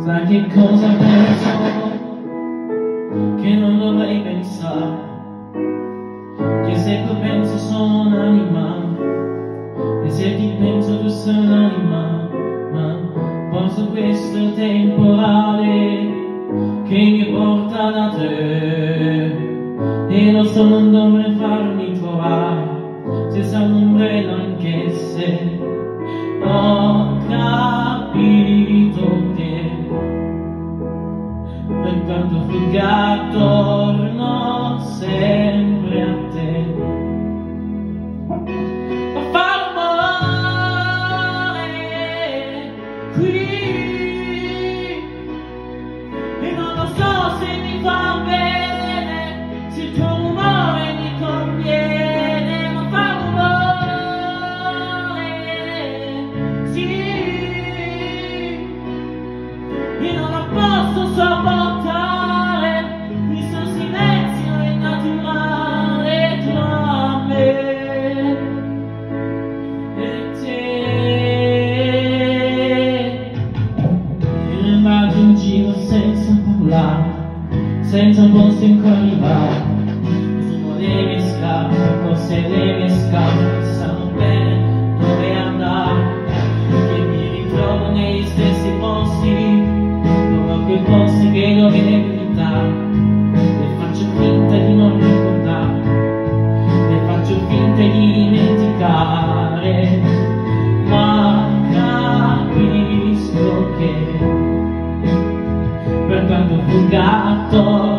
Sai che cosa penso? Che non dovrei pensare, che se tu pensi sono un'anima, e se ti penso tu sei un'anima, ma forse questo temporale che mi porta da te, e lo so non dovrei farmi trovare senza un ombrello, anche se ho capito che per quanto fugga torno sempre a te. Ma fa rumore qui e non lo so se mi fa bene, se il tuo rumore mi conviene. Ma fa rumore, sì, e non lo posso sopportare, questo silenzio è naturale tra me e te. E vado in giro senza parlare, senza un posto in cui arrivare. Fumo le mie scarpe, forse le mie scarpe sanno bene dove andare, che mi ritrovo negli stessi posti, quei posti che dovevo evitare, e faccio finta di non ricordare, e faccio finta di dimenticare, ma capisco che per quanto fuggato